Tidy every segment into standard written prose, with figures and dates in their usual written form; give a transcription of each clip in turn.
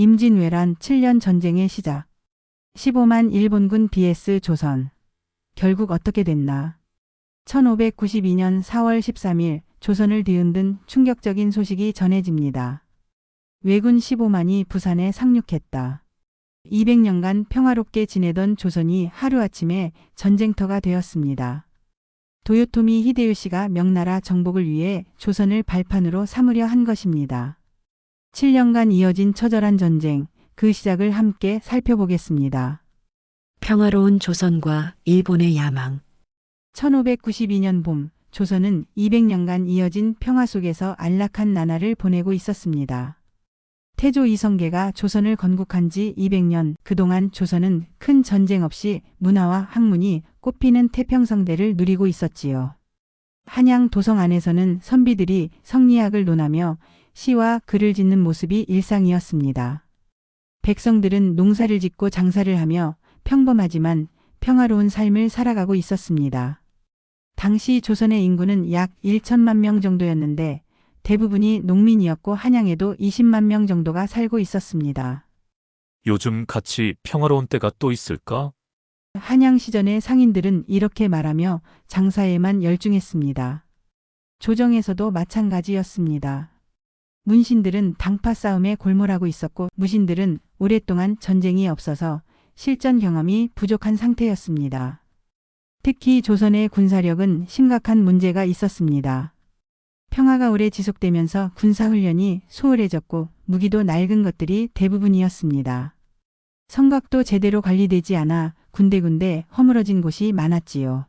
임진왜란 7년 전쟁의 시작. 15만 일본군 vs 조선. 결국 어떻게 됐나. 1592년 4월 13일 조선을 뒤흔든 충격적인 소식이 전해집니다. 왜군 15만이 부산에 상륙했다. 200년간 평화롭게 지내던 조선이 하루아침에 전쟁터가 되었습니다. 도요토미 히데요시가 명나라 정복을 위해 조선을 발판으로 삼으려 한 것입니다. 7년간 이어진 처절한 전쟁, 그 시작을 함께 살펴보겠습니다. 평화로운 조선과 일본의 야망. 1592년 봄, 조선은 200년간 이어진 평화 속에서 안락한 나날을 보내고 있었습니다. 태조 이성계가 조선을 건국한 지 200년, 그동안 조선은 큰 전쟁 없이 문화와 학문이 꽃피는 태평성대를 누리고 있었지요. 한양 도성 안에서는 선비들이 성리학을 논하며 시와 글을 짓는 모습이 일상이었습니다. 백성들은 농사를 짓고 장사를 하며 평범하지만 평화로운 삶을 살아가고 있었습니다. 당시 조선의 인구는 약 1천만 명 정도였는데 대부분이 농민이었고 한양에도 20만 명 정도가 살고 있었습니다. 요즘 같이 평화로운 때가 또 있을까? 한양 시전의 상인들은 이렇게 말하며 장사에만 열중했습니다. 조정에서도 마찬가지였습니다. 문신들은 당파 싸움에 골몰하고 있었고 무신들은 오랫동안 전쟁이 없어서 실전 경험이 부족한 상태였습니다. 특히 조선의 군사력은 심각한 문제가 있었습니다. 평화가 오래 지속되면서 군사훈련이 소홀해졌고 무기도 낡은 것들이 대부분이었습니다. 성곽도 제대로 관리되지 않아 군데군데 허물어진 곳이 많았지요.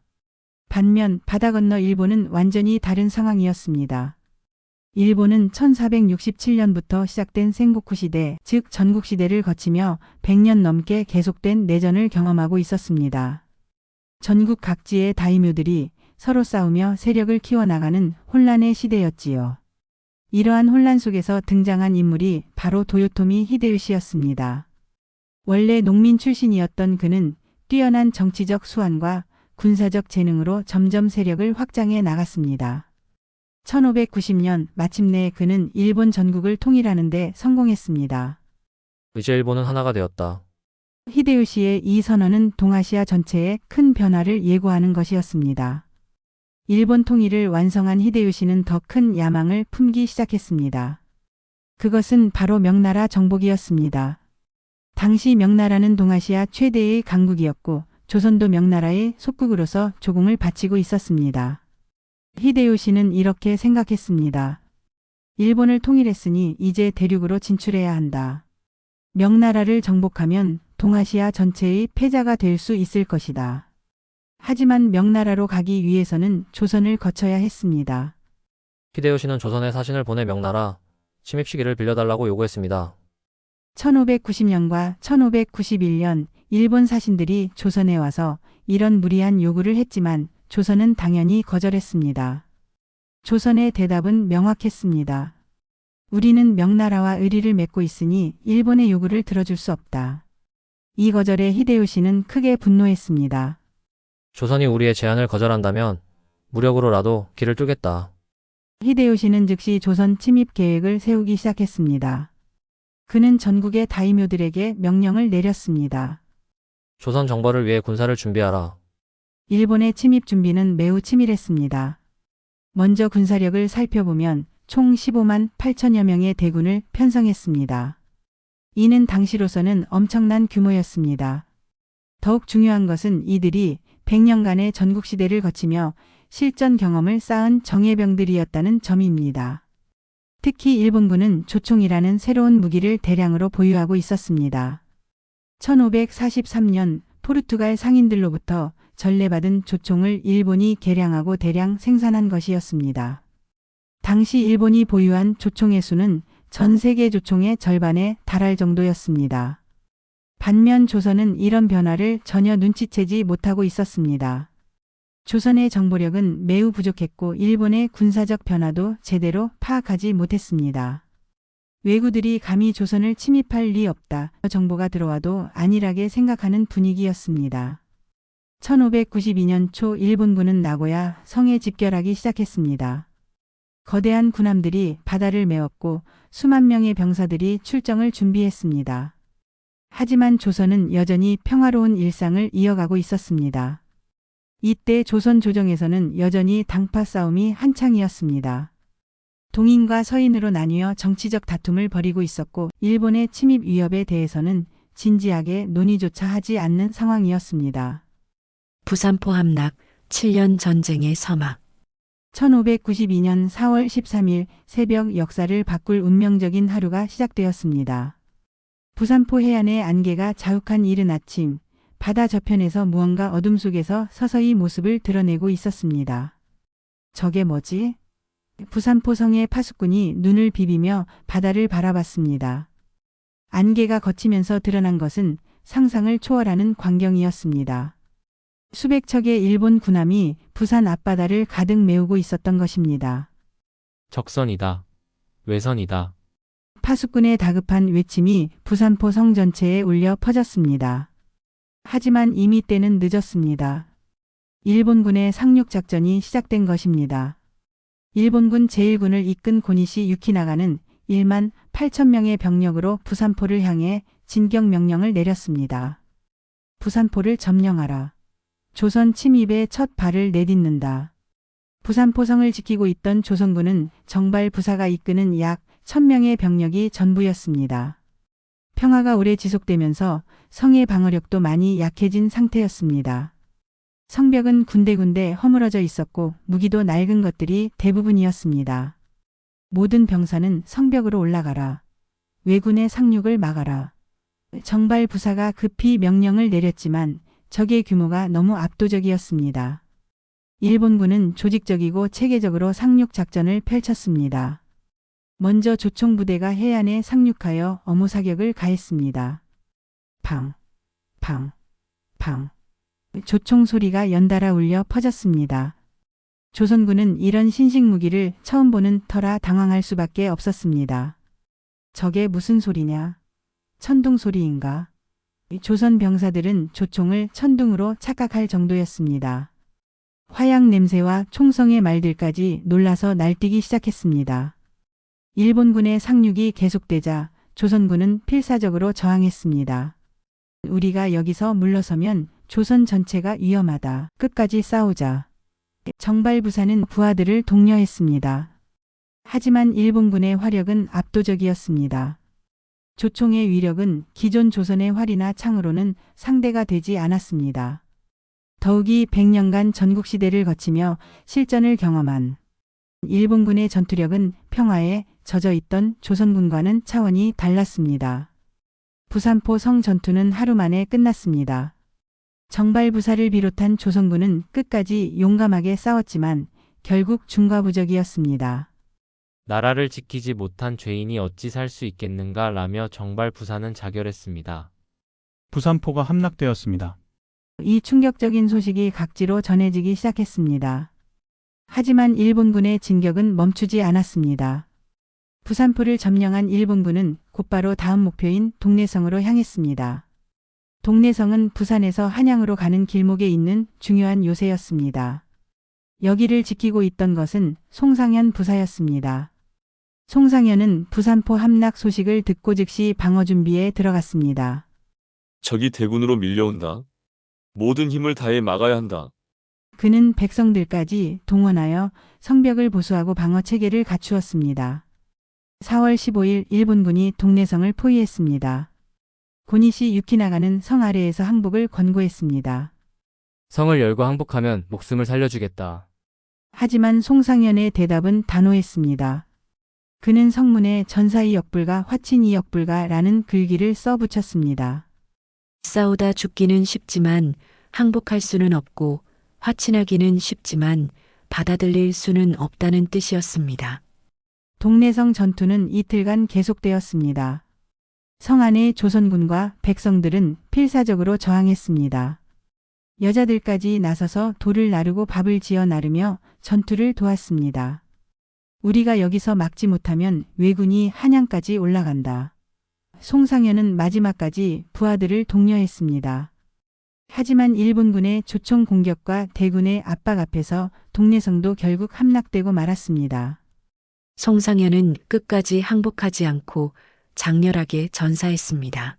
반면 바다 건너 일본은 완전히 다른 상황이었습니다. 일본은 1467년부터 시작된 생고쿠 시대, 즉 전국시대를 거치며 100년 넘게 계속된 내전을 경험하고 있었습니다. 전국 각지의 다이묘들이 서로 싸우며 세력을 키워나가는 혼란의 시대였지요. 이러한 혼란 속에서 등장한 인물이 바로 도요토미 히데요시였습니다. 원래 농민 출신이었던 그는 뛰어난 정치적 수완과 군사적 재능으로 점점 세력을 확장해 나갔습니다. 1590년 마침내 그는 일본 전국을 통일하는 데 성공했습니다. 이제 일본은 하나가 되었다. 히데요시의 이 선언은 동아시아 전체에 큰 변화를 예고하는 것이었습니다. 일본 통일을 완성한 히데요시는 더 큰 야망을 품기 시작했습니다. 그것은 바로 명나라 정복이었습니다. 당시 명나라는 동아시아 최대의 강국이었고 조선도 명나라의 속국으로서 조공을 바치고 있었습니다. 히데요시는 이렇게 생각했습니다. 일본을 통일했으니 이제 대륙으로 진출해야 한다. 명나라를 정복하면 동아시아 전체의 패자가 될 수 있을 것이다. 하지만 명나라로 가기 위해서는 조선을 거쳐야 했습니다. 히데요시는 조선에 사신을 보내 명나라 침입 시기를 빌려달라고 요구했습니다. 1590년과 1591년 일본 사신들이 조선에 와서 이런 무리한 요구를 했지만 조선은 당연히 거절했습니다. 조선의 대답은 명확했습니다. 우리는 명나라와 의리를 맺고 있으니 일본의 요구를 들어줄 수 없다. 이 거절에 히데요시는 크게 분노했습니다. 조선이 우리의 제안을 거절한다면 무력으로라도 길을 뚫겠다. 히데요시는 즉시 조선 침입 계획을 세우기 시작했습니다. 그는 전국의 다이묘들에게 명령을 내렸습니다. 조선 정벌을 위해 군사를 준비하라. 일본의 침입 준비는 매우 치밀했습니다. 먼저 군사력을 살펴보면 총 15만 8천여 명의 대군을 편성했습니다. 이는 당시로서는 엄청난 규모였습니다. 더욱 중요한 것은 이들이 100년간의 전국시대를 거치며 실전 경험을 쌓은 정예병들이었다는 점입니다. 특히 일본군은 조총이라는 새로운 무기를 대량으로 보유하고 있었습니다. 1543년 포르투갈 상인들로부터 전래받은 조총을 일본이 개량하고 대량 생산한 것이었습니다. 당시 일본이 보유한 조총의 수는 전 세계 조총의 절반에 달할 정도였습니다. 반면 조선은 이런 변화를 전혀 눈치채지 못하고 있었습니다. 조선의 정보력은 매우 부족했고 일본의 군사적 변화도 제대로 파악하지 못했습니다. 왜구들이 감히 조선을 침입할 리 없다. 정보가 들어와도 안일하게 생각하는 분위기였습니다. 1592년 초 일본군은 나고야 성에 집결하기 시작했습니다. 거대한 군함들이 바다를 메웠고 수만 명의 병사들이 출정을 준비했습니다. 하지만 조선은 여전히 평화로운 일상을 이어가고 있었습니다. 이때 조선 조정에서는 여전히 당파 싸움이 한창이었습니다. 동인과 서인으로 나뉘어 정치적 다툼을 벌이고 있었고 일본의 침입 위협에 대해서는 진지하게 논의조차 하지 않는 상황이었습니다. 부산포 함락 7년 전쟁의 서막. 1592년 4월 13일 새벽 역사를 바꿀 운명적인 하루가 시작되었습니다. 부산포 해안의 안개가 자욱한 이른 아침, 바다 저편에서 무언가 어둠 속에서 서서히 모습을 드러내고 있었습니다. 저게 뭐지? 부산포 성의 파수꾼이 눈을 비비며 바다를 바라봤습니다. 안개가 걷히면서 드러난 것은 상상을 초월하는 광경이었습니다. 수백 척의 일본 군함이 부산 앞바다를 가득 메우고 있었던 것입니다. 적선이다. 외선이다. 파수꾼의 다급한 외침이 부산포 성 전체에 울려 퍼졌습니다. 하지만 이미 때는 늦었습니다. 일본군의 상륙작전이 시작된 것입니다. 일본군 제1군을 이끈 고니시 유키나가는 1만 8천 명의 병력으로 부산포를 향해 진격 명령을 내렸습니다. 부산포를 점령하라. 조선 침입에 첫 발을 내딛는다. 부산포성을 지키고 있던 조선군은 정발 부사가 이끄는 약 1000명의 병력이 전부였습니다. 평화가 오래 지속되면서 성의 방어력도 많이 약해진 상태였습니다. 성벽은 군데군데 허물어져 있었고 무기도 낡은 것들이 대부분이었습니다. 모든 병사는 성벽으로 올라가라. 왜군의 상륙을 막아라. 정발 부사가 급히 명령을 내렸지만 적의 규모가 너무 압도적이었습니다. 일본군은 조직적이고 체계적으로 상륙 작전을 펼쳤습니다. 먼저 조총부대가 해안에 상륙하여 어무 사격을 가했습니다. 팡, 팡, 팡. 조총 소리가 연달아 울려 퍼졌습니다. 조선군은 이런 신식 무기를 처음 보는 터라 당황할 수밖에 없었습니다. 저게 무슨 소리냐? 천둥 소리인가? 조선 병사들은 조총을 천둥으로 착각할 정도였습니다. 화약 냄새와 총성의 말들까지 놀라서 날뛰기 시작했습니다. 일본군의 상륙이 계속되자 조선군은 필사적으로 저항했습니다. 우리가 여기서 물러서면 조선 전체가 위험하다. 끝까지 싸우자. 정발부사는 부하들을 독려했습니다. 하지만 일본군의 화력은 압도적이었습니다. 조총의 위력은 기존 조선의 활이나 창으로는 상대가 되지 않았습니다. 더욱이 100년간 전국시대를 거치며 실전을 경험한 일본군의 전투력은 평화에 젖어있던 조선군과는 차원이 달랐습니다. 부산포 성 전투는 하루 만에 끝났습니다. 정발부사를 비롯한 조선군은 끝까지 용감하게 싸웠지만 결국 중과부적이었습니다. 나라를 지키지 못한 죄인이 어찌 살 수 있겠는가 라며 정발 부사는 자결했습니다. 부산포가 함락되었습니다. 이 충격적인 소식이 각지로 전해지기 시작했습니다. 하지만 일본군의 진격은 멈추지 않았습니다. 부산포를 점령한 일본군은 곧바로 다음 목표인 동래성으로 향했습니다. 동래성은 부산에서 한양으로 가는 길목에 있는 중요한 요새였습니다. 여기를 지키고 있던 것은 송상현 부사였습니다. 송상현은 부산포 함락 소식을 듣고 즉시 방어 준비에 들어갔습니다. 적이 대군으로 밀려온다. 모든 힘을 다해 막아야 한다. 그는 백성들까지 동원하여 성벽을 보수하고 방어 체계를 갖추었습니다. 4월 15일 일본군이 동래성을 포위했습니다. 고니시 유키나가는 성 아래에서 항복을 권고했습니다. 성을 열고 항복하면 목숨을 살려주겠다. 하지만 송상현의 대답은 단호했습니다. 그는 성문에 전사이 역불가 화친이 역불가라는 글귀를 써붙였습니다. 싸우다 죽기는 쉽지만 항복할 수는 없고 화친하기는 쉽지만 받아들일 수는 없다는 뜻이었습니다. 동래성 전투는 이틀간 계속되었습니다. 성 안의 조선군과 백성들은 필사적으로 저항했습니다. 여자들까지 나서서 돌을 나르고 밥을 지어 나르며 전투를 도왔습니다. 우리가 여기서 막지 못하면 왜군이 한양까지 올라간다. 송상현은 마지막까지 부하들을 독려했습니다. 하지만 일본군의 조총 공격과 대군의 압박 앞에서 동래성도 결국 함락되고 말았습니다. 송상현은 끝까지 항복하지 않고 장렬하게 전사했습니다.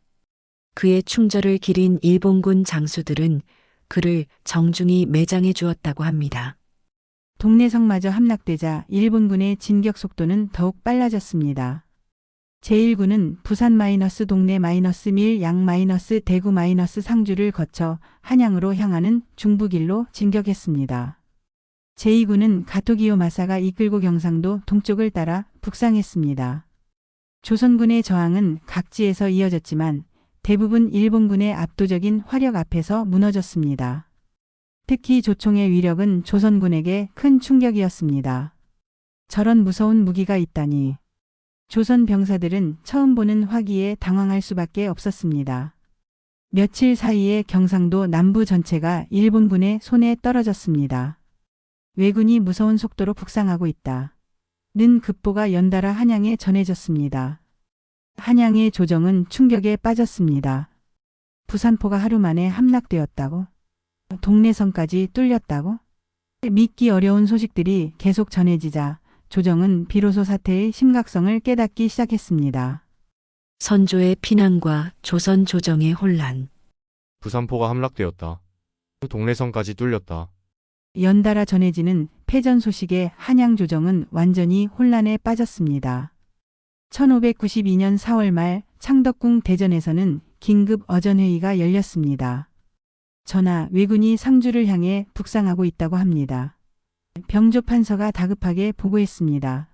그의 충절을 기린 일본군 장수들은 그를 정중히 매장해 주었다고 합니다. 동래성마저 함락되자 일본군의 진격 속도는 더욱 빨라졌습니다. 제1군은 부산 마이너스 동래 마이너스 밀양 마이너스 대구 마이너스 상주를 거쳐 한양으로 향하는 중부길로 진격했습니다. 제2군은 가토기요 마사가 이끌고 경상도 동쪽을 따라 북상했습니다. 조선군의 저항은 각지에서 이어졌지만 대부분 일본군의 압도적인 화력 앞에서 무너졌습니다. 특히 조총의 위력은 조선군에게 큰 충격이었습니다. 저런 무서운 무기가 있다니. 조선 병사들은 처음 보는 화기에 당황할 수밖에 없었습니다. 며칠 사이에 경상도 남부 전체가 일본군의 손에 떨어졌습니다. 왜군이 무서운 속도로 북상하고 있다. 는 급보가 연달아 한양에 전해졌습니다. 한양의 조정은 충격에 빠졌습니다. 부산포가 하루 만에 함락되었다고? 동래성까지 뚫렸다고? 믿기 어려운 소식들이 계속 전해지자 조정은 비로소 사태의 심각성을 깨닫기 시작했습니다. 선조의 피난과 조선 조정의 혼란. 부산포가 함락되었다. 동래성까지 뚫렸다. 연달아 전해지는 패전 소식에 한양 조정은 완전히 혼란에 빠졌습니다. 1592년 4월 말 창덕궁 대전에서는 긴급 어전회의가 열렸습니다. 전하, 왜군이 상주를 향해 북상하고 있다고 합니다. 병조 판서가 다급하게 보고했습니다.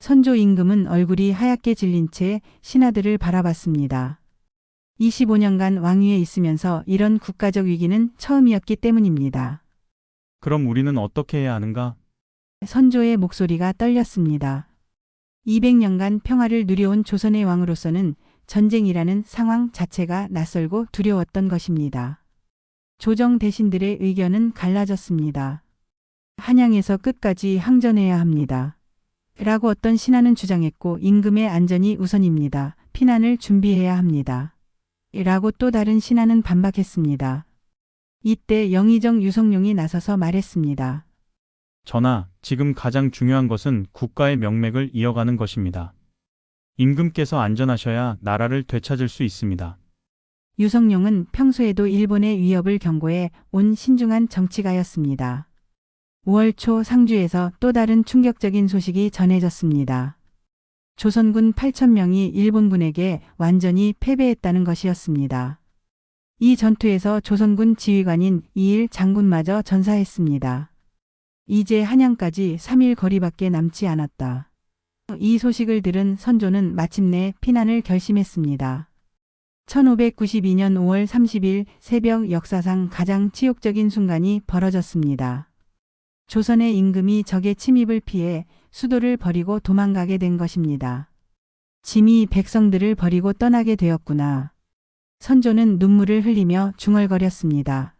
선조 임금은 얼굴이 하얗게 질린 채 신하들을 바라봤습니다. 25년간 왕위에 있으면서 이런 국가적 위기는 처음이었기 때문입니다. 그럼 우리는 어떻게 해야 하는가? 선조의 목소리가 떨렸습니다. 200년간 평화를 누려온 조선의 왕으로서는 전쟁이라는 상황 자체가 낯설고 두려웠던 것입니다. 조정 대신들의 의견은 갈라졌습니다. 한양에서 끝까지 항전해야 합니다. 라고 어떤 신하는 주장했고 임금의 안전이 우선입니다. 피난을 준비해야 합니다. 라고 또 다른 신하는 반박했습니다. 이때 영의정 유성룡이 나서서 말했습니다. 전하, 지금 가장 중요한 것은 국가의 명맥을 이어가는 것입니다. 임금께서 안전하셔야 나라를 되찾을 수 있습니다. 유성룡은 평소에도 일본의 위협을 경고해 온 신중한 정치가였습니다. 5월 초 상주에서 또 다른 충격적인 소식이 전해졌습니다. 조선군 8,000명이 일본군에게 완전히 패배했다는 것이었습니다. 이 전투에서 조선군 지휘관인 이일 장군마저 전사했습니다. 이제 한양까지 3일 거리밖에 남지 않았다. 이 소식을 들은 선조는 마침내 피난을 결심했습니다. 1592년 5월 30일 새벽 역사상 가장 치욕적인 순간이 벌어졌습니다. 조선의 임금이 적의 침입을 피해 수도를 버리고 도망가게 된 것입니다. 짐이 백성들을 버리고 떠나게 되었구나. 선조는 눈물을 흘리며 중얼거렸습니다.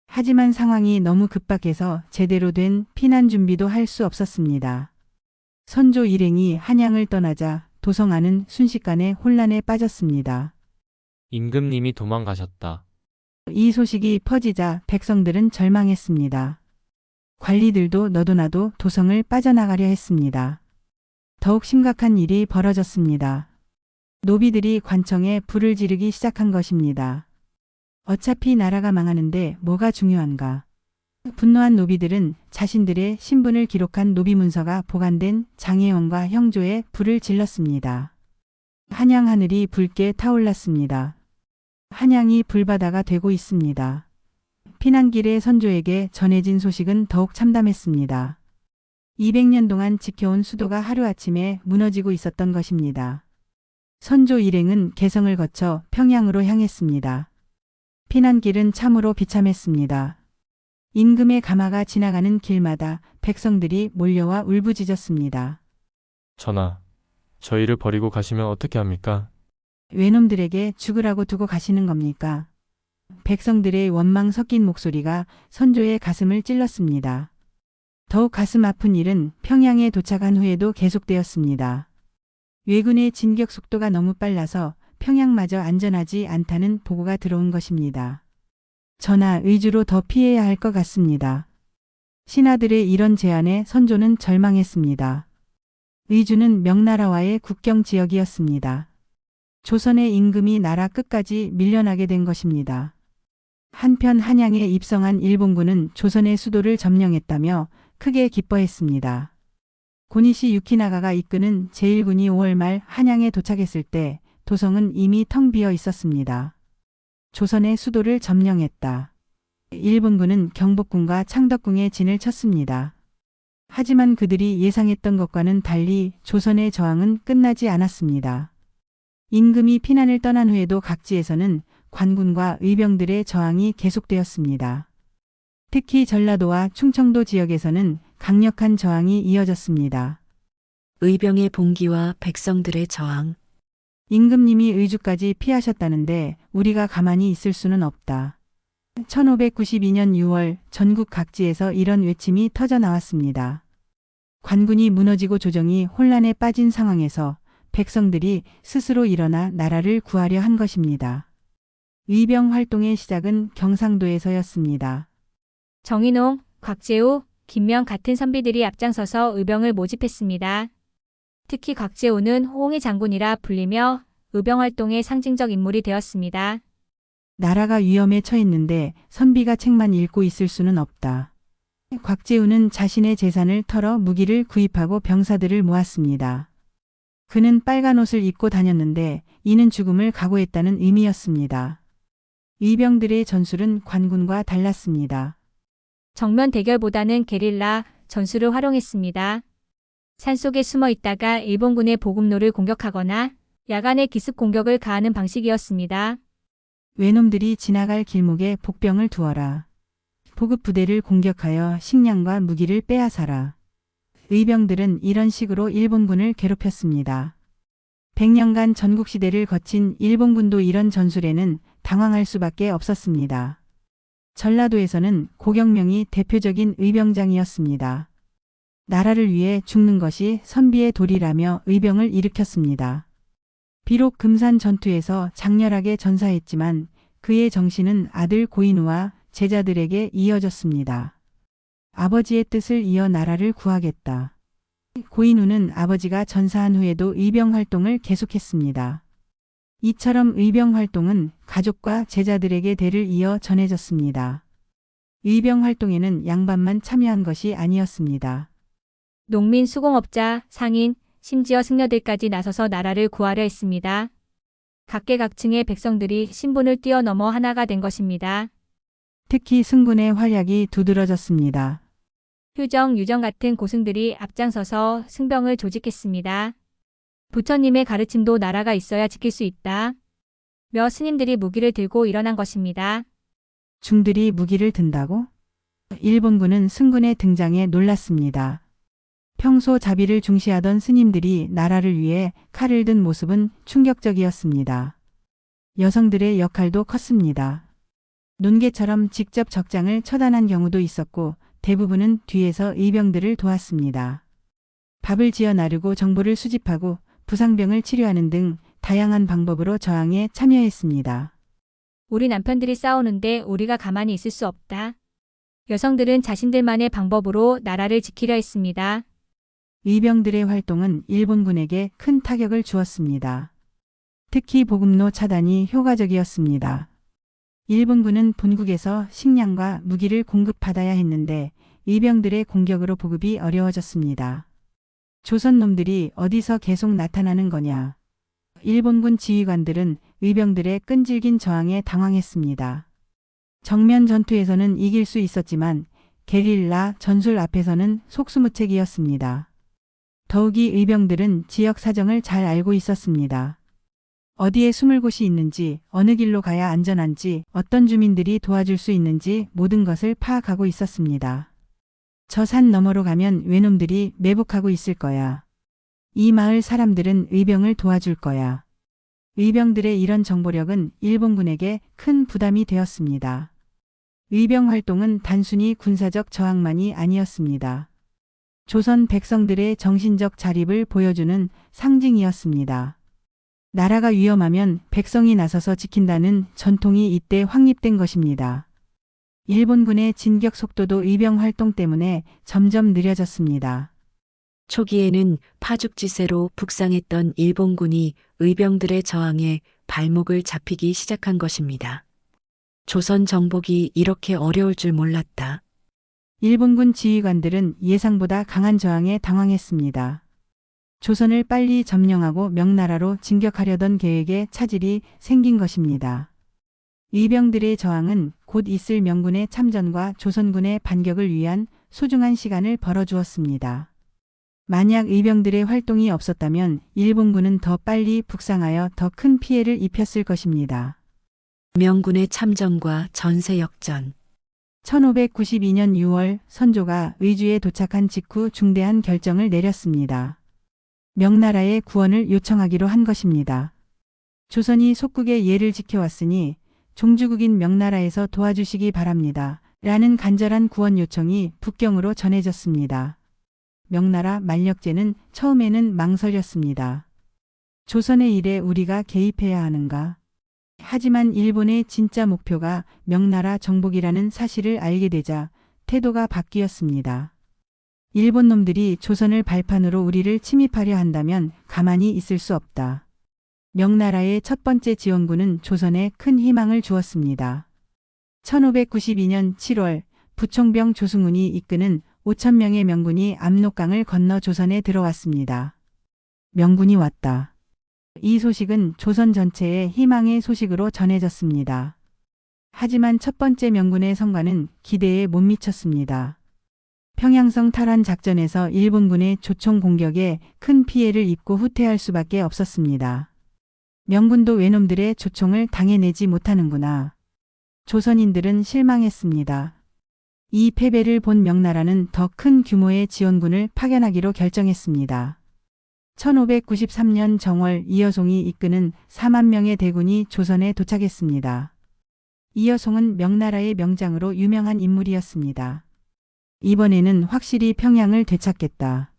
하지만 상황이 너무 급박해서 제대로 된 피난 준비도 할 수 없었습니다. 선조 일행이 한양을 떠나자 도성안은 순식간에 혼란에 빠졌습니다. 임금님이 도망가셨다. 이 소식이 퍼지자 백성들은 절망했습니다. 관리들도 너도나도 도성을 빠져나가려 했습니다. 더욱 심각한 일이 벌어졌습니다. 노비들이 관청에 불을 지르기 시작한 것입니다. 어차피 나라가 망하는데 뭐가 중요한가? 분노한 노비들은 자신들의 신분을 기록한 노비 문서가 보관된 장혜원과 형조에 불을 질렀습니다. 한양 하늘이 붉게 타올랐습니다. 한양이 불바다가 되고 있습니다. 피난길의 선조에게 전해진 소식은 더욱 참담했습니다. 200년 동안 지켜온 수도가 하루아침에 무너지고 있었던 것입니다. 선조 일행은 개성을 거쳐 평양으로 향했습니다. 피난길은 참으로 비참했습니다. 임금의 가마가 지나가는 길마다 백성들이 몰려와 울부짖었습니다. 전하, 저희를 버리고 가시면 어떻게 합니까? 외놈들에게 죽으라고 두고 가시는 겁니까? 백성들의 원망 섞인 목소리가 선조의 가슴을 찔렀습니다. 더욱 가슴 아픈 일은 평양에 도착한 후에도 계속되었습니다. 왜군의 진격 속도가 너무 빨라서 평양마저 안전하지 않다는 보고가 들어온 것입니다. 전하, 의주로 더 피해야 할 것 같습니다. 신하들의 이런 제안에 선조는 절망했습니다. 의주는 명나라와의 국경 지역이었습니다. 조선의 임금이 나라 끝까지 밀려나게 된 것입니다. 한편 한양에 입성한 일본군은 조선의 수도를 점령했다며 크게 기뻐했습니다. 고니시 유키나가가 이끄는 제1군이 5월 말 한양에 도착했을 때 도성은 이미 텅 비어 있었습니다. 조선의 수도를 점령했다. 일본군은 경복궁과 창덕궁에 진을 쳤습니다. 하지만 그들이 예상했던 것과는 달리 조선의 저항은 끝나지 않았습니다. 임금이 피난을 떠난 후에도 각지에서는 관군과 의병들의 저항이 계속되었습니다. 특히 전라도와 충청도 지역에서는 강력한 저항이 이어졌습니다. 의병의 봉기와 백성들의 저항. 임금님이 의주까지 피하셨다는데 우리가 가만히 있을 수는 없다. 1592년 6월 전국 각지에서 이런 외침이 터져 나왔습니다. 관군이 무너지고 조정이 혼란에 빠진 상황에서 백성들이 스스로 일어나 나라를 구하려 한 것입니다. 의병 활동의 시작은 경상도에서였습니다. 정인홍, 곽재우, 김명 같은 선비들이 앞장서서 의병을 모집했습니다. 특히 곽재우는 호응의 장군이라 불리며 의병 활동의 상징적 인물이 되었습니다. 나라가 위험에 처했는데 선비가 책만 읽고 있을 수는 없다. 곽재우는 자신의 재산을 털어 무기를 구입하고 병사들을 모았습니다. 그는 빨간 옷을 입고 다녔는데 이는 죽음을 각오했다는 의미였습니다. 의병들의 전술은 관군과 달랐습니다. 정면 대결보다는 게릴라 전술을 활용했습니다. 산속에 숨어 있다가 일본군의 보급로를 공격하거나 야간에 기습 공격을 가하는 방식이었습니다. 외놈들이 지나갈 길목에 복병을 두어라. 보급 부대를 공격하여 식량과 무기를 빼앗아라. 의병들은 이런 식으로 일본군을 괴롭혔습니다. 100년간 전국시대를 거친 일본군도 이런 전술에는 당황할 수밖에 없었습니다. 전라도에서는 고경명이 대표적인 의병장이었습니다. 나라를 위해 죽는 것이 선비의 도리라며 의병을 일으켰습니다. 비록 금산 전투에서 장렬하게 전사했지만 그의 정신은 아들 고인우와 제자들에게 이어졌습니다. 아버지의 뜻을 이어 나라를 구하겠다. 고인우는 아버지가 전사한 후에도 의병 활동을 계속했습니다. 이처럼 의병 활동은 가족과 제자들에게 대를 이어 전해졌습니다. 의병 활동에는 양반만 참여한 것이 아니었습니다. 농민, 수공업자, 상인, 심지어 승려들까지 나서서 나라를 구하려 했습니다. 각계각층의 백성들이 신분을 뛰어넘어 하나가 된 것입니다. 특히 승군의 활약이 두드러졌습니다. 효정, 유정 같은 고승들이 앞장서서 승병을 조직했습니다. 부처님의 가르침도 나라가 있어야 지킬 수 있다. 며 스님들이 무기를 들고 일어난 것입니다. 중들이 무기를 든다고? 일본군은 승군의 등장에 놀랐습니다. 평소 자비를 중시하던 스님들이 나라를 위해 칼을 든 모습은 충격적이었습니다. 여성들의 역할도 컸습니다. 논개처럼 직접 적장을 처단한 경우도 있었고 대부분은 뒤에서 의병들을 도왔습니다. 밥을 지어 나르고 정보를 수집하고 부상병을 치료하는 등 다양한 방법으로 저항에 참여했습니다. 우리 남편들이 싸우는데 우리가 가만히 있을 수 없다. 여성들은 자신들만의 방법으로 나라를 지키려 했습니다. 의병들의 활동은 일본군에게 큰 타격을 주었습니다. 특히 보급로 차단이 효과적이었습니다. 일본군은 본국에서 식량과 무기를 공급받아야 했는데 의병들의 공격으로 보급이 어려워졌습니다. 조선 놈들이 어디서 계속 나타나는 거냐. 일본군 지휘관들은 의병들의 끈질긴 저항에 당황했습니다. 정면 전투에서는 이길 수 있었지만 게릴라 전술 앞에서는 속수무책이었습니다. 더욱이 의병들은 지역 사정을 잘 알고 있었습니다. 어디에 숨을 곳이 있는지, 어느 길로 가야 안전한지, 어떤 주민들이 도와줄 수 있는지 모든 것을 파악하고 있었습니다. 저 산 너머로 가면 외놈들이 매복하고 있을 거야. 이 마을 사람들은 의병을 도와줄 거야. 의병들의 이런 정보력은 일본군에게 큰 부담이 되었습니다. 의병 활동은 단순히 군사적 저항만이 아니었습니다. 조선 백성들의 정신적 자립을 보여주는 상징이었습니다. 나라가 위험하면 백성이 나서서 지킨다는 전통이 이때 확립된 것입니다. 일본군의 진격 속도도 의병 활동 때문에 점점 느려졌습니다. 초기에는 파죽지세로 북상했던 일본군이 의병들의 저항에 발목을 잡히기 시작한 것입니다. 조선 정복이 이렇게 어려울 줄 몰랐다. 일본군 지휘관들은 예상보다 강한 저항에 당황했습니다. 조선을 빨리 점령하고 명나라로 진격하려던 계획에 차질이 생긴 것입니다. 의병들의 저항은 곧 있을 명군의 참전과 조선군의 반격을 위한 소중한 시간을 벌어주었습니다. 만약 의병들의 활동이 없었다면 일본군은 더 빨리 북상하여 더 큰 피해를 입혔을 것입니다. 명군의 참전과 전세 역전. 1592년 6월 선조가 의주에 도착한 직후 중대한 결정을 내렸습니다. 명나라의 구원을 요청하기로 한 것입니다. 조선이 속국의 예를 지켜왔으니 종주국인 명나라에서 도와주시기 바랍니다. 라는 간절한 구원 요청이 북경으로 전해졌습니다. 명나라 만력제는 처음에는 망설였습니다. 조선의 일에 우리가 개입해야 하는가? 하지만 일본의 진짜 목표가 명나라 정복이라는 사실을 알게 되자 태도가 바뀌었습니다. 일본 놈들이 조선을 발판으로 우리를 침입하려 한다면 가만히 있을 수 없다. 명나라의 첫 번째 지원군은 조선에 큰 희망을 주었습니다. 1592년 7월 부총병 조승훈이 이끄는 5,000명의 명군이 압록강을 건너 조선에 들어왔습니다. 명군이 왔다. 이 소식은 조선 전체에 희망의 소식으로 전해졌습니다. 하지만 첫 번째 명군의 성과는 기대에 못 미쳤습니다. 평양성 탈환 작전에서 일본군의 조총 공격에 큰 피해를 입고 후퇴할 수밖에 없었습니다. 명군도 외놈들의 조총을 당해내지 못하는구나. 조선인들은 실망했습니다. 이 패배를 본 명나라는 더 큰 규모의 지원군을 파견하기로 결정했습니다. 1593년 정월 이여송이 이끄는 4만 명의 대군이 조선에 도착했습니다. 이여송은 명나라의 명장으로 유명한 인물이었습니다. 이번에는 확실히 평양을 되찾겠다.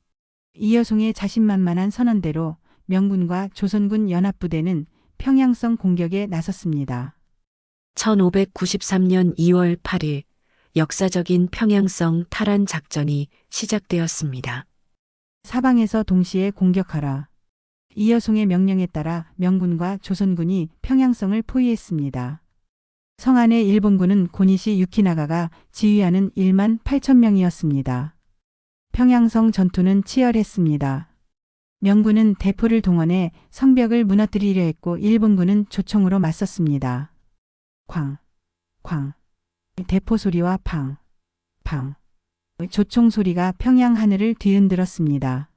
이여송의 자신만만한 선언대로 명군과 조선군 연합부대는 평양성 공격에 나섰습니다. 1593년 2월 8일 역사적인 평양성 탈환 작전이 시작되었습니다. 사방에서 동시에 공격하라. 이여송의 명령에 따라 명군과 조선군이 평양성을 포위했습니다. 성 안에 일본군은 고니시 유키나가가 지휘하는 1만 8천 명이었습니다. 평양성 전투는 치열했습니다. 명군은 대포를 동원해 성벽을 무너뜨리려 했고 일본군은 조총으로 맞섰습니다. 쾅, 쾅, 대포 소리와 팡, 팡, 조총 소리가 평양 하늘을 뒤흔들었습니다.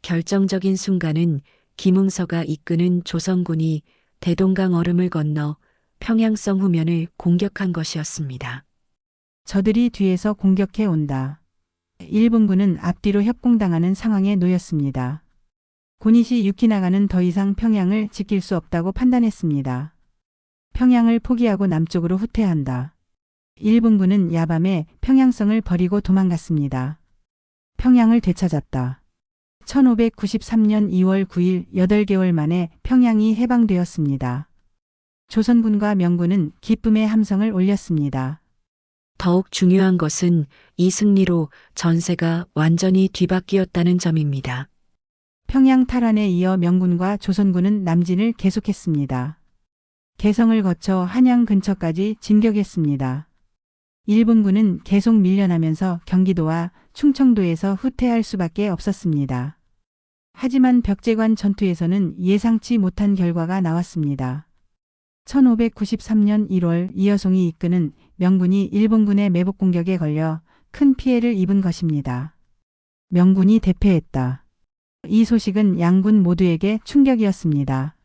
결정적인 순간은 김응서가 이끄는 조선군이 대동강 얼음을 건너 평양성 후면을 공격한 것이었습니다. 저들이 뒤에서 공격해 온다. 일본군은 앞뒤로 협공당하는 상황에 놓였습니다. 고니시 유키나가는 더 이상 평양을 지킬 수 없다고 판단했습니다. 평양을 포기하고 남쪽으로 후퇴한다. 일본군은 야밤에 평양성을 버리고 도망갔습니다. 평양을 되찾았다. 1593년 2월 9일 8개월 만에 평양이 해방되었습니다. 조선군과 명군은 기쁨의 함성을 올렸습니다. 더욱 중요한 것은 이 승리로 전세가 완전히 뒤바뀌었다는 점입니다. 평양 탈환에 이어 명군과 조선군은 남진을 계속했습니다. 개성을 거쳐 한양 근처까지 진격했습니다. 일본군은 계속 밀려나면서 경기도와 충청도에서 후퇴할 수밖에 없었습니다. 하지만 벽제관 전투에서는 예상치 못한 결과가 나왔습니다. 1593년 1월 이여송이 이끄는 명군이 일본군의 매복 공격에 걸려 큰 피해를 입은 것입니다. 명군이 대패했다. 이 소식은 양군 모두에게 충격이었습니다.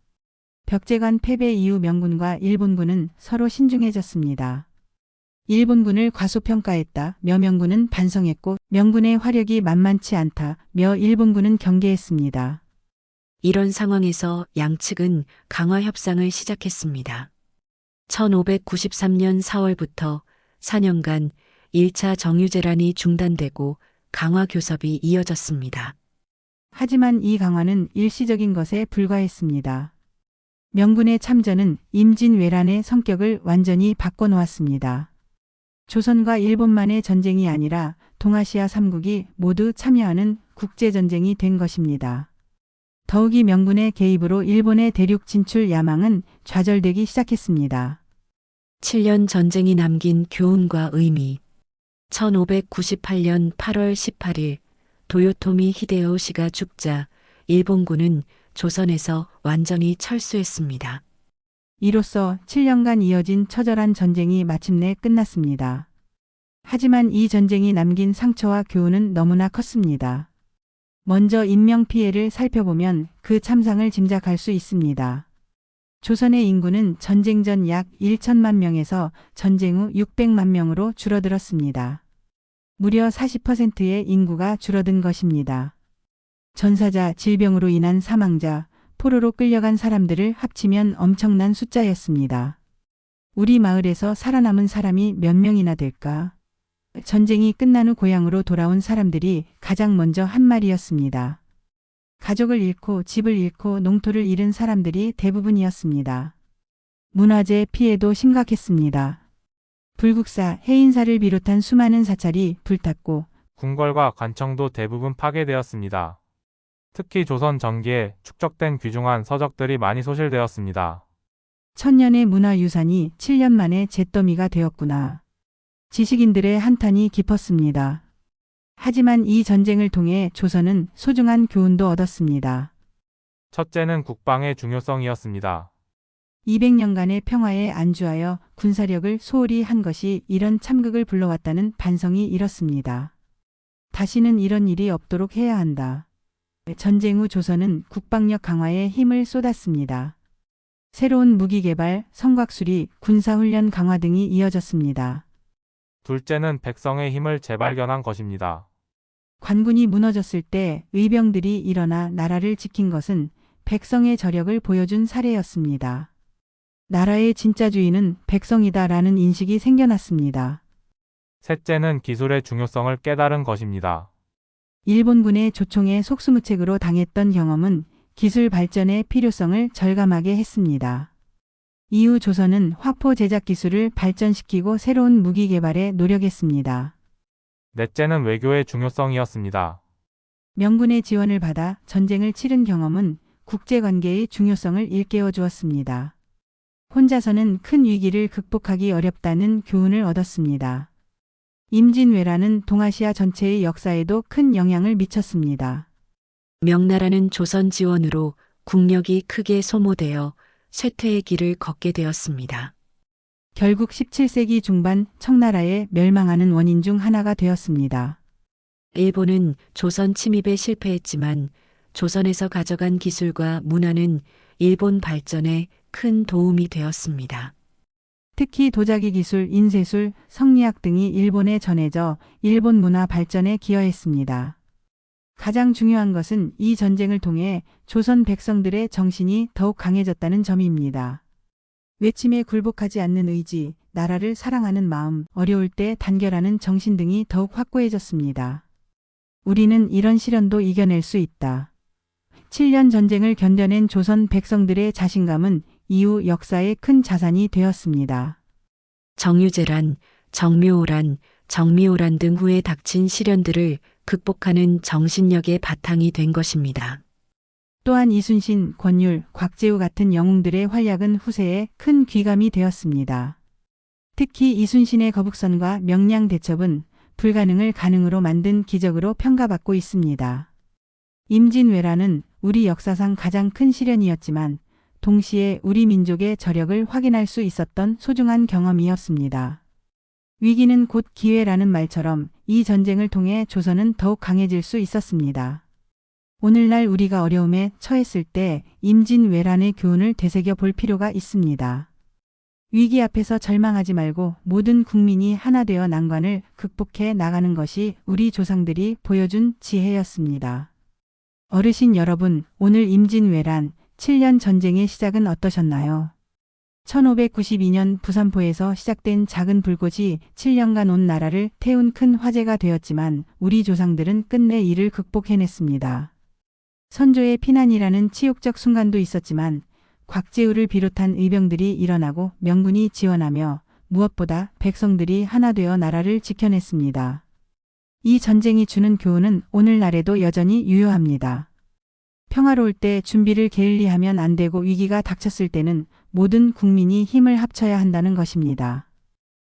벽제관 패배 이후 명군과 일본군은 서로 신중해졌습니다. 일본군을 과소평가했다 며 명군은 반성했고 명군의 화력이 만만치 않다 며 일본군은 경계했습니다. 이런 상황에서 양측은 강화 협상을 시작했습니다. 1593년 4월부터 4년간 1차 정유제란이 중단되고 강화 교섭이 이어졌습니다. 하지만 이 강화는 일시적인 것에 불과했습니다. 명군의 참전은 임진왜란의 성격을 완전히 바꿔놓았습니다. 조선과 일본만의 전쟁이 아니라 동아시아 3국이 모두 참여하는 국제전쟁이 된 것입니다. 더욱이 명군의 개입으로 일본의 대륙 진출 야망은 좌절되기 시작했습니다. 7년 전쟁이 남긴 교훈과 의미. 1598년 8월 18일 도요토미 히데요시가 죽자 일본군은 조선에서 완전히 철수했습니다. 이로써 7년간 이어진 처절한 전쟁이 마침내 끝났습니다. 하지만 이 전쟁이 남긴 상처와 교훈은 너무나 컸습니다. 먼저 인명피해를 살펴보면 그 참상을 짐작할 수 있습니다. 조선의 인구는 전쟁 전 약 1천만 명에서 전쟁 후 600만 명으로 줄어들었습니다. 무려 40%의 인구가 줄어든 것입니다. 전사자, 질병으로 인한 사망자, 포로로 끌려간 사람들을 합치면 엄청난 숫자였습니다. 우리 마을에서 살아남은 사람이 몇 명이나 될까? 전쟁이 끝난 후 고향으로 돌아온 사람들이 가장 먼저 한 말이었습니다. 가족을 잃고 집을 잃고 농토를 잃은 사람들이 대부분이었습니다. 문화재 피해도 심각했습니다. 불국사, 해인사를 비롯한 수많은 사찰이 불탔고 궁궐과 관청도 대부분 파괴되었습니다. 특히 조선 전기에 축적된 귀중한 서적들이 많이 소실되었습니다. 천년의 문화유산이 7년 만에 잿더미가 되었구나. 지식인들의 한탄이 깊었습니다. 하지만 이 전쟁을 통해 조선은 소중한 교훈도 얻었습니다. 첫째는 국방의 중요성이었습니다. 200년간의 평화에 안주하여 군사력을 소홀히 한 것이 이런 참극을 불러왔다는 반성이 일었습니다. 다시는 이런 일이 없도록 해야 한다. 전쟁 후 조선은 국방력 강화에 힘을 쏟았습니다. 새로운 무기 개발, 성곽수리, 군사훈련 강화 등이 이어졌습니다. 둘째는 백성의 힘을 재발견한 것입니다. 관군이 무너졌을 때 의병들이 일어나 나라를 지킨 것은 백성의 저력을 보여준 사례였습니다. 나라의 진짜 주인은 백성이다라는 인식이 생겨났습니다. 셋째는 기술의 중요성을 깨달은 것입니다. 일본군의 조총에 속수무책으로 당했던 경험은 기술 발전의 필요성을 절감하게 했습니다. 이후 조선은 화포 제작 기술을 발전시키고 새로운 무기 개발에 노력했습니다. 넷째는 외교의 중요성이었습니다. 명군의 지원을 받아 전쟁을 치른 경험은 국제관계의 중요성을 일깨워 주었습니다. 혼자서는 큰 위기를 극복하기 어렵다는 교훈을 얻었습니다. 임진왜란은 동아시아 전체의 역사에도 큰 영향을 미쳤습니다. 명나라는 조선 지원으로 국력이 크게 소모되어 쇠퇴의 길을 걷게 되었습니다. 결국 17세기 중반 청나라의 멸망하는 원인 중 하나가 되었습니다. 일본은 조선 침입에 실패했지만 조선에서 가져간 기술과 문화는 일본 발전에 큰 도움이 되었습니다. 특히 도자기 기술, 인쇄술, 성리학 등이 일본에 전해져 일본 문화 발전에 기여했습니다. 가장 중요한 것은 이 전쟁을 통해 조선 백성들의 정신이 더욱 강해졌다는 점입니다. 외침에 굴복하지 않는 의지, 나라를 사랑하는 마음, 어려울 때 단결하는 정신 등이 더욱 확고해졌습니다. 우리는 이런 시련도 이겨낼 수 있다. 7년 전쟁을 견뎌낸 조선 백성들의 자신감은 이후 역사의 큰 자산이 되었습니다. 정유재란, 정묘호란, 정미호란 등 후에 닥친 시련들을 극복하는 정신력의 바탕이 된 것입니다. 또한 이순신, 권율, 곽재우 같은 영웅들의 활약은 후세에 큰 귀감이 되었습니다. 특히 이순신의 거북선과 명량 대첩은 불가능을 가능으로 만든 기적으로 평가받고 있습니다. 임진왜란은 우리 역사상 가장 큰 시련이었지만 동시에 우리 민족의 저력을 확인할 수 있었던 소중한 경험이었습니다. 위기는 곧 기회라는 말처럼 이 전쟁을 통해 조선은 더욱 강해질 수 있었습니다. 오늘날 우리가 어려움에 처했을 때 임진왜란의 교훈을 되새겨 볼 필요가 있습니다. 위기 앞에서 절망하지 말고 모든 국민이 하나 되어 난관을 극복해 나가는 것이 우리 조상들이 보여준 지혜였습니다. 어르신 여러분, 오늘 임진왜란 7년 전쟁의 시작은 어떠셨나요? 1592년 부산포에서 시작된 작은 불꽃이 7년간 온 나라를 태운 큰 화재가 되었지만 우리 조상들은 끝내 이를 극복해냈습니다. 선조의 피난이라는 치욕적 순간도 있었지만 곽재우를 비롯한 의병들이 일어나고 명군이 지원하며 무엇보다 백성들이 하나 되어 나라를 지켜냈습니다. 이 전쟁이 주는 교훈은 오늘날에도 여전히 유효합니다. 평화로울 때 준비를 게을리하면 안 되고 위기가 닥쳤을 때는 모든 국민이 힘을 합쳐야 한다는 것입니다.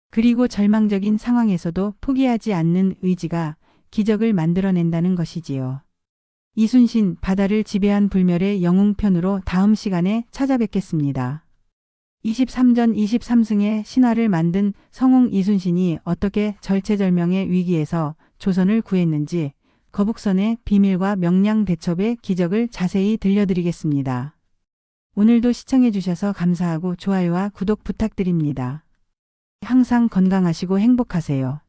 그리고 절망적인 상황에서도 포기하지 않는 의지가 기적을 만들어낸다는 것이지요. 이순신 바다를 지배한 불멸의 영웅편으로 다음 시간에 찾아뵙겠습니다. 23전 23승의 신화를 만든 성웅 이순신이 어떻게 절체절명의 위기에서 조선을 구했는지 거북선의 비밀과 명량대첩의 기적을 자세히 들려드리겠습니다. 오늘도 시청해 주셔서 감사하고 좋아요와 구독 부탁드립니다. 항상 건강하시고 행복하세요.